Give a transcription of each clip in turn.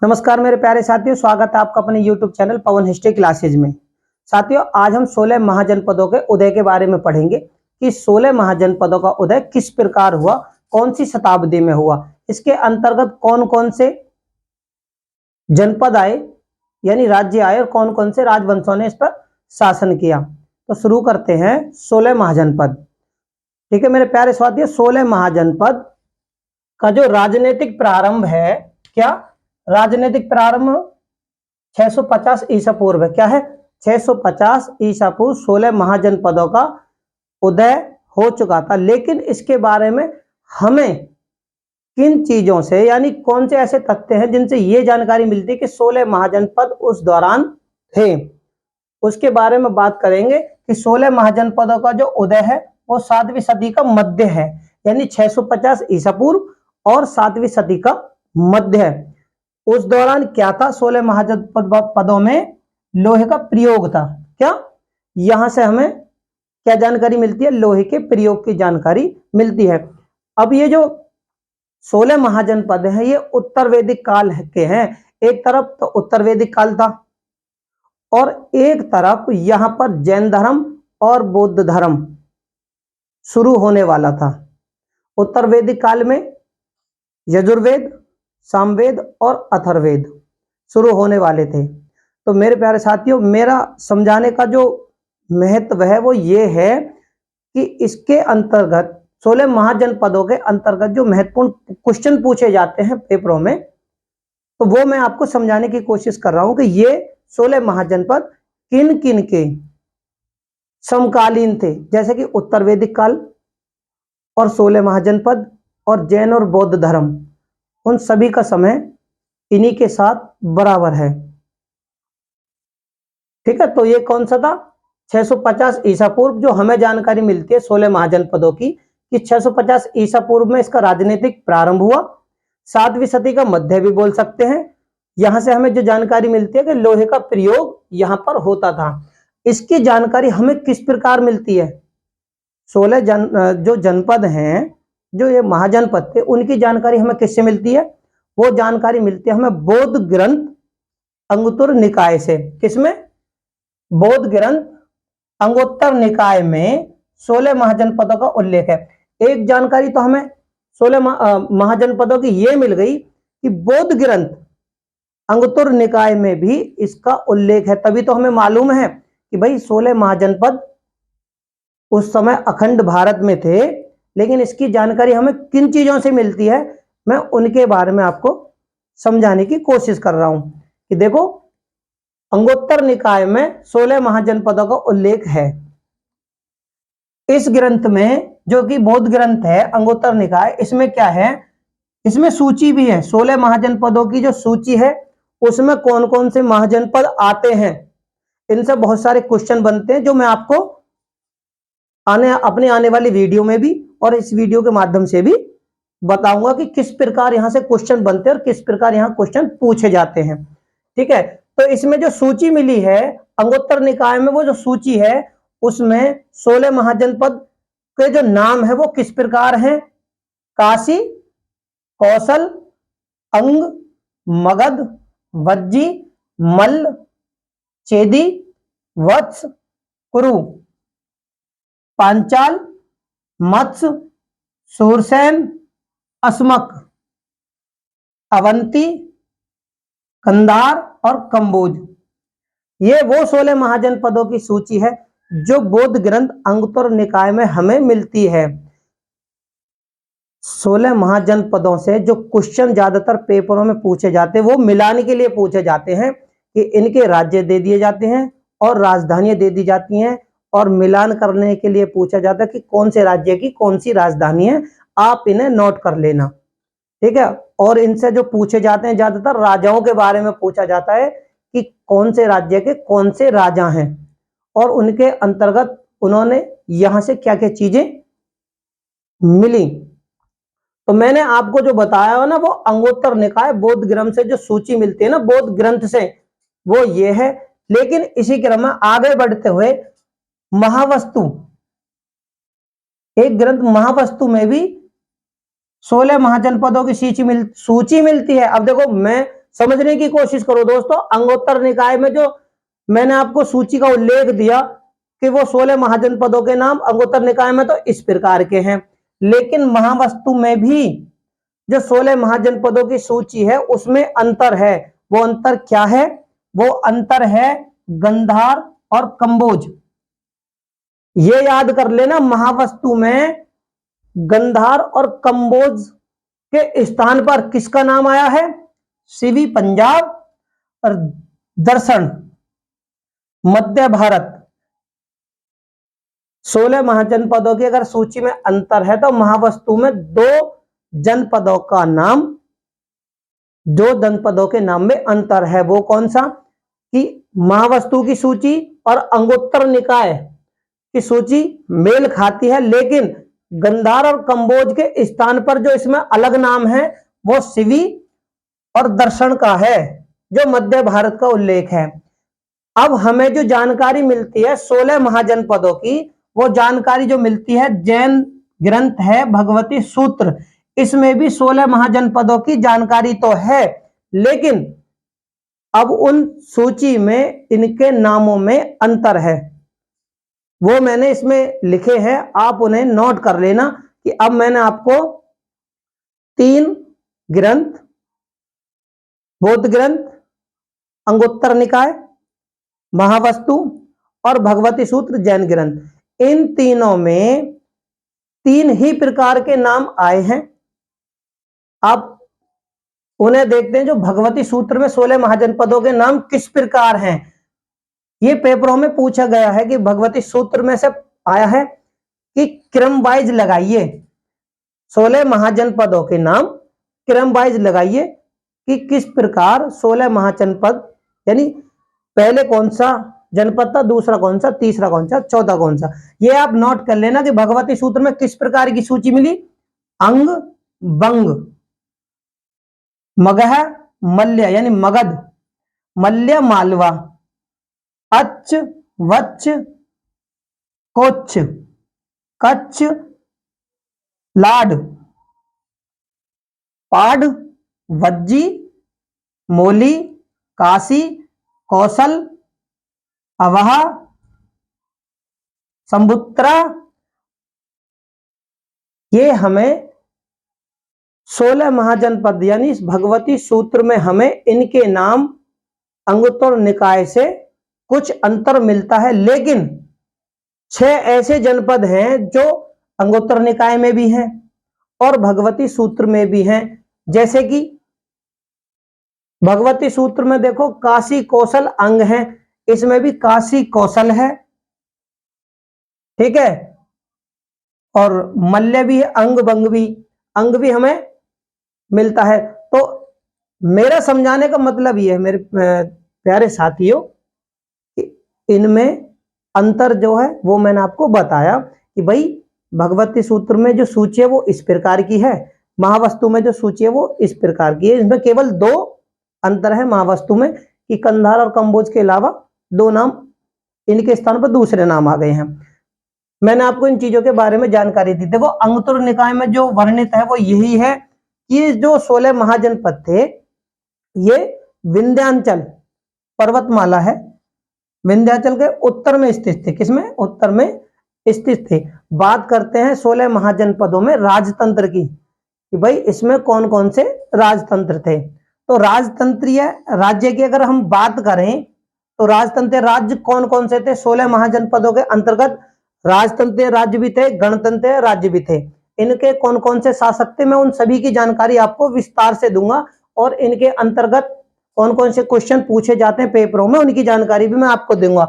नमस्कार मेरे प्यारे साथियों, स्वागत है आपका अपने YouTube चैनल पवन हिस्ट्री क्लासेज में। साथियों, आज हम 16 महाजनपदों के उदय के बारे में पढ़ेंगे कि 16 महाजनपदों का उदय किस प्रकार हुआ, कौन सी शताब्दी में हुआ, इसके अंतर्गत कौन कौन से जनपद आए यानी राज्य आए और कौन कौन से राजवंशों ने इस पर शासन किया। तो शुरू करते हैं 16 महाजनपद। ठीक है मेरे प्यारे साथियों, 16 महाजनपद का जो राजनीतिक प्रारंभ है, क्या राजनीतिक प्रारंभ 650 ईसा पूर्व है। क्या है? 650 ईसा पूर्व 16 महाजनपदों का उदय हो चुका था। लेकिन इसके बारे में हमें किन चीजों से यानी कौन से ऐसे तथ्य हैं जिनसे ये जानकारी मिलती है कि 16 महाजनपद उस दौरान थे, उसके बारे में बात करेंगे कि 16 महाजनपदों का जो उदय है वो 7वीं सदी का मध्य है, यानी 650 ईसा पूर्व और 7वीं सदी का मध्य है। उस दौरान क्या था? 16 महाजनपदों में लोहे का प्रयोग था। क्या? यहां से हमें क्या जानकारी मिलती है? लोहे के प्रयोग की जानकारी मिलती है। अब ये जो 16 महाजनपद हैं ये उत्तर वैदिक काल के हैं। एक तरफ तो उत्तर वैदिक काल था और एक तरफ यहां पर जैन धर्म और बौद्ध धर्म शुरू होने वाला था। उत्तर वैदिक काल में यजुर्वेद, सामवेद और अथर्ववेद शुरू होने वाले थे। तो मेरे प्यारे साथियों, मेरा समझाने का जो महत्व है वो ये है कि इसके अंतर्गत 16 महाजनपदों के अंतर्गत जो महत्वपूर्ण क्वेश्चन पूछे जाते हैं पेपरों में, तो वो मैं आपको समझाने की कोशिश कर रहा हूं कि ये 16 महाजनपद किन किन के समकालीन थे, जैसे कि उत्तर वैदिक काल और 16 महाजनपद और जैन और बौद्ध धर्म, उन सभी का समय इन्हीं के साथ बराबर है। ठीक है, तो ये कौन सा था? 650 ईसा पूर्व जो हमें जानकारी मिलती है 16 महाजनपदों की कि 650 ईसा पूर्व में इसका राजनीतिक प्रारंभ हुआ। 7वीं सदी का मध्य भी बोल सकते हैं। यहां से हमें जो जानकारी मिलती है कि लोहे का प्रयोग यहां पर होता था। इसकी जानकारी हमें किस प्रकार मिलती है? 16 जो जनपद हैं, जो ये महाजनपद थे, उनकी जानकारी हमें किससे मिलती है? वो जानकारी मिलती है हमें बौद्ध ग्रंथ अंगुत्तर निकाय से। किसमें? बौद्ध ग्रंथ अंगुत्तर निकाय में 16 महाजनपदों का उल्लेख है। एक जानकारी तो हमें 16 महाजनपदों की ये मिल गई कि बौद्ध ग्रंथ अंगुत्तर निकाय में भी इसका उल्लेख है। तभी तो हमें मालूम है कि भाई 16 महाजनपद उस समय अखंड भारत में थे। लेकिन इसकी जानकारी हमें किन चीजों से मिलती है, मैं उनके बारे में आपको समझाने की कोशिश कर रहा हूं कि देखो, अंगुत्तर निकाय में 16 महाजनपदों का उल्लेख है। इस ग्रंथ में जो कि बौद्ध ग्रंथ है अंगुत्तर निकाय, इसमें क्या है? इसमें सूची भी है। 16 महाजनपदों की जो सूची है उसमें कौन कौन से महाजनपद आते हैं, इनसे बहुत सारे क्वेश्चन बनते हैं, जो मैं आपको अपने आने वाली वीडियो में भी और इस वीडियो के माध्यम से भी बताऊंगा कि किस प्रकार यहां से क्वेश्चन बनते हैं और किस प्रकार यहां क्वेश्चन पूछे जाते हैं। ठीक है, तो इसमें जो सूची मिली है अंगुत्तर निकाय में, वो जो सूची है उसमें 16 महाजनपद के जो नाम है वो किस प्रकार हैं? काशी, कौशल, अंग, मगध, वज्जी, मल्ल, चेदी, वत्स, कुरु, पांचाल, मत्स्य, सूरसेन, अस्मक, अवंती, कंधार और कंबोज। ये वो 16 महाजनपदों की सूची है जो बौद्ध ग्रंथ अंगुत्तर निकाय में हमें मिलती है। 16 महाजनपदों से जो क्वेश्चन ज्यादातर पेपरों में पूछे जाते हैं वो मिलाने के लिए पूछे जाते हैं कि इनके राज्य दे दिए जाते हैं और राजधानियां दे दी जाती हैं, और मिलान करने के लिए पूछा जाता है कि कौन से राज्य की कौन सी राजधानी है, आप इन्हें नोट कर लेना। ठीक है, और इनसे जो पूछे जाते हैं ज्यादातर राजाओं के बारे में पूछा जाता है कि कौन से राज्य के कौन से राजा हैं और उनके अंतर्गत उन्होंने यहां से क्या क्या चीजें मिली। तो मैंने आपको जो बताया ना वो अंगुत्तर निकाय बौद्ध ग्रंथ से जो सूची मिलती है ना, बौद्ध ग्रंथ से, वो ये है। लेकिन इसी क्रम में आगे बढ़ते हुए महावस्तु, एक ग्रंथ महावस्तु में भी 16 महाजनपदों की सूची मिलती है। अब देखो, मैं समझने की कोशिश करो दोस्तों। अंगोत्तर निकाय में जो मैंने आपको सूची का उल्लेख दिया कि वो 16 महाजनपदों के नाम अंगोत्तर निकाय में तो इस प्रकार के हैं, लेकिन महावस्तु में भी जो 16 महाजनपदों की सूची है उसमें अंतर है। वो अंतर क्या है? वो अंतर है गंधार और कंबोज। ये याद कर लेना, महावस्तु में गंधार और कंबोज के स्थान पर किसका नाम आया है? सीवी पंजाब और दर्शन मध्य भारत। 16 महाजनपदों की अगर सूची में अंतर है तो महावस्तु में दो जनपदों का नाम, दो जनपदों के नाम में अंतर है। वो कौन सा? कि महावस्तु की सूची और अंगोत्तर निकाय की सूची मेल खाती है, लेकिन गंधार और कंबोज के स्थान पर जो इसमें अलग नाम है वो शिवी और दर्शन का है, जो मध्य भारत का उल्लेख है। अब हमें जो जानकारी मिलती है 16 महाजनपदों की, वो जानकारी जो मिलती है जैन ग्रंथ है भगवती सूत्र, इसमें भी 16 महाजनपदों की जानकारी तो है, लेकिन अब उन सूची में इनके नामों में अंतर है। वो मैंने इसमें लिखे हैं, आप उन्हें नोट कर लेना कि अब मैंने आपको 3 ग्रंथ, बौद्ध ग्रंथ, अंगोत्तर निकाय, महावस्तु और भगवती सूत्र जैन ग्रंथ, इन तीनों में 3 ही प्रकार के नाम आए हैं। आप उन्हें देखते हैं। जो भगवती सूत्र में 16 महाजनपदों के नाम किस प्रकार हैं, ये पेपरों में पूछा गया है कि भगवती सूत्र में से आया है कि क्रम वाइज लगाइए, 16 महाजनपदों के नाम क्रम वाइज लगाइए कि किस प्रकार 16 महाजनपद, यानी पहले कौन सा जनपद था, दूसरा कौन सा, तीसरा कौन सा, चौथा कौन सा। ये आप नोट कर लेना कि भगवती सूत्र में किस प्रकार की सूची मिली। अंग, बंग, मगह, मल्य यानी मगध, मल्य, मालवा, अच्छ, वच्छ, कोच्छ, कच्छ, लाड, पाड, वज्जी, मोली, काशी, कौशल, अवहा, संबुत्रा। ये हमें 16 महाजनपद यानी इस भगवती सूत्र में हमें इनके नाम अंगोत्तर निकाय से कुछ अंतर मिलता है, लेकिन 6 ऐसे जनपद हैं जो अंगोत्तर निकाय में भी हैं और भगवती सूत्र में भी हैं। जैसे कि भगवती सूत्र में देखो काशी कौशल अंग है, इसमें भी काशी कौशल है, ठीक है, और मल्य भी है, अंग भी हमें मिलता है। तो मेरा समझाने का मतलब ये है मेरे प्यारे साथियों कि इनमें अंतर जो है वो मैंने आपको बताया कि भाई भगवती सूत्र में जो सूची है वो इस प्रकार की है, महावस्तु में जो सूची है वो इस प्रकार की है। इसमें केवल 2 अंतर है महावस्तु में कि कंधार और कंबोज के अलावा 2 नाम, इनके स्थान पर दूसरे नाम आ गए हैं। मैंने आपको इन चीजों के बारे में जानकारी दी। देखो अंगोत्तर निकाय में जो वर्णित है वो यही है कि जो 16 महाजनपद थे ये विंध्यांचल पर्वतमाला है, विंध्याचल के उत्तर में स्थित थे। किसमें? उत्तर में स्थित थे। बात करते हैं 16 महाजनपदों में राजतंत्र की कि भाई इसमें कौन कौन से राजतंत्र थे। तो राजतंत्रीय राज्य की अगर हम बात करें तो राजतंत्रीय राज्य कौन कौन से थे 16 महाजनपदों के अंतर्गत? राजतंत्रीय राज्य भी थे, गणतंत्रीय राज्य भी थे। इनके कौन कौन से शासक थे मैं उन सभी की जानकारी आपको विस्तार से दूंगा, और इनके अंतर्गत कौन कौन से क्वेश्चन पूछे जाते हैं पेपरों में उनकी जानकारी भी मैं आपको दूंगा।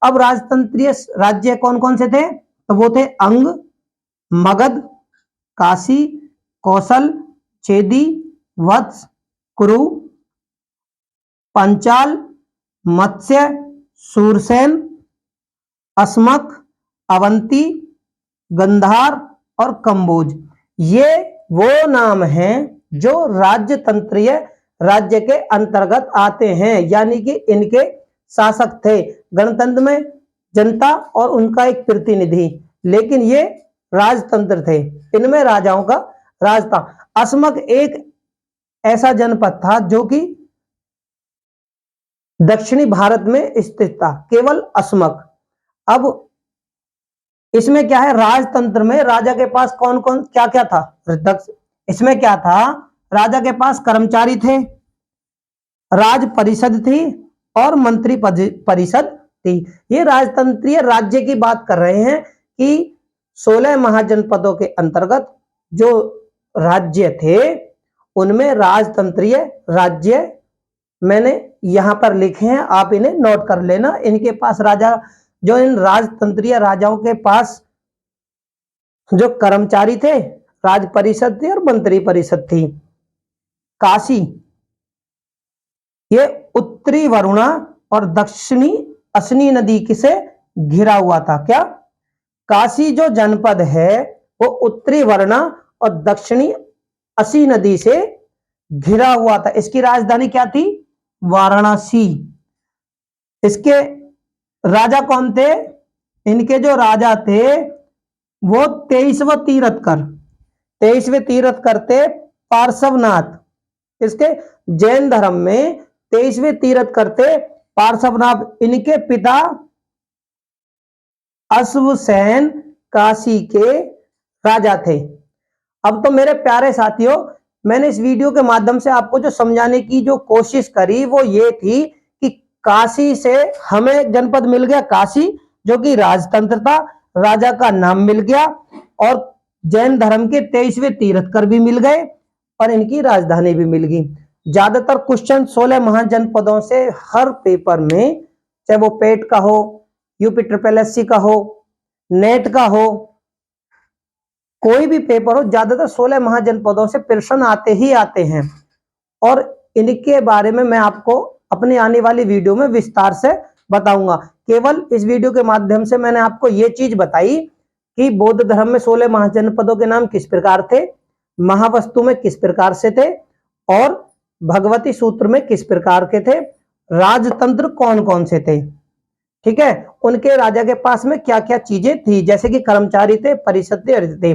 अब राजतंत्रीय राज्य कौन कौन से थे? तो वो थे अंग, मगध, काशी, कौशल, चेदी, वत्स, कुरु, पंचाल, मत्स्य, सूरसेन, अस्मक, अवंती, गंधार और कंबोज। ये वो नाम हैं जो राज्यतंत्रीय राज्य के अंतर्गत आते हैं, यानी कि इनके शासक थे। गणतंत्र में जनता और उनका एक प्रतिनिधि, लेकिन ये राजतंत्र थे, इनमें राजाओं का राज था। अस्मक एक ऐसा जनपद था जो कि दक्षिणी भारत में स्थित था, केवल अस्मक। अब इसमें क्या है, राजतंत्र में राजा के पास कौन कौन क्या क्या था, इसमें क्या था, राजा के पास कर्मचारी थे, राज परिषद थी और मंत्री परिषद थी। ये राजतंत्रीय राज्य की बात कर रहे हैं कि 16 महाजनपदों के अंतर्गत जो राज्य थे उनमें राजतंत्रीय राज्य मैंने यहां पर लिखे हैं, आप इन्हें नोट कर लेना। इनके पास राजा, जो इन राजतंत्रीय राजाओं के पास जो कर्मचारी थे, राज परिषद थी और मंत्री परिषद थी। काशी, ये उत्तरी वरुणा और दक्षिणी असनी नदी से घिरा हुआ था। क्या, काशी जो जनपद है वो उत्तरी वरुणा और दक्षिणी असी नदी से घिरा हुआ था। इसकी राजधानी क्या थी, वाराणसी। इसके राजा कौन थे, इनके जो राजा थे वो 23वें तीर्थकर, 23वें तीर्थकर थे पार्श्वनाथ। इसके जैन धर्म में 23वें तीर्थकर थे पार्श्वनाथ। इनके पिता अश्वसेन काशी के राजा थे। अब तो मेरे प्यारे साथियों, मैंने इस वीडियो के माध्यम से आपको जो समझाने की जो कोशिश करी वो ये थी कि काशी से हमें जनपद मिल गया काशी, जो कि राजतंत्र था, राजा का नाम मिल गया, और जैन धर्म के 23वें तीर्थकर भी मिल गए और इनकी राजधानी भी मिल गई। ज्यादातर क्वेश्चन 16 महाजनपदों से हर पेपर में, चाहे वो पेट का हो, यूपी ट्रिपल एससी का हो, नेट का हो, कोई भी पेपर हो, ज्यादातर 16 महाजनपदों से प्रश्न आते ही आते हैं। और इनके बारे में मैं आपको अपनी आने वाली वीडियो में विस्तार से बताऊंगा। केवल इस वीडियो के माध्यम से मैंने आपको ये चीज बताई कि बौद्ध धर्म में 16 महाजनपदों के नाम किस प्रकार थे, महावस्तु में किस प्रकार से थे, और भगवती सूत्र में किस प्रकार के थे, राजतंत्र कौन कौन से थे, ठीक है, उनके राजा के पास में क्या क्या चीजें थी, जैसे कि कर्मचारी थे, परिषद थे।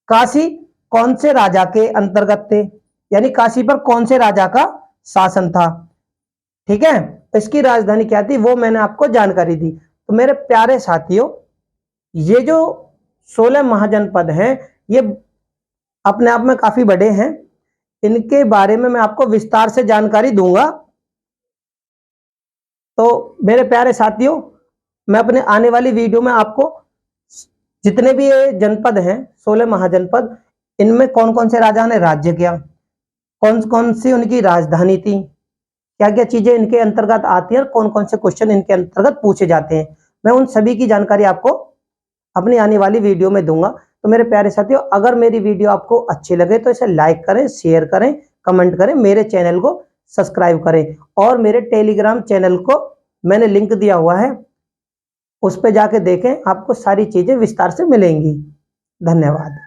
काशी कौन से राजा के अंतर्गत थे, यानी काशी पर कौन से राजा का शासन था, ठीक है, इसकी राजधानी क्या थी, वो मैंने आपको जानकारी दी। तो मेरे प्यारे साथियों, ये जो 16 महाजनपद हैं ये अपने आप में काफी बड़े हैं, इनके बारे में मैं आपको विस्तार से जानकारी दूंगा। तो मेरे प्यारे साथियों, मैं अपने आने वाली वीडियो में आपको जितने भी ये जनपद हैं 16 महाजनपद, इनमें कौन कौन से राजा ने राज्य किया, कौन कौन सी उनकी राजधानी थी, क्या क्या चीजें इनके अंतर्गत आती हैं और कौन कौन से क्वेश्चन इनके अंतर्गत पूछे जाते हैं, मैं उन सभी की जानकारी आपको अपनी आने वाली वीडियो में दूंगा। तो मेरे प्यारे साथियों, अगर मेरी वीडियो आपको अच्छी लगे तो इसे लाइक करें, शेयर करें, कमेंट करें, मेरे चैनल को सब्सक्राइब करें, और मेरे टेलीग्राम चैनल को मैंने लिंक दिया हुआ है, उस पर जाके देखें, आपको सारी चीजें विस्तार से मिलेंगी। धन्यवाद।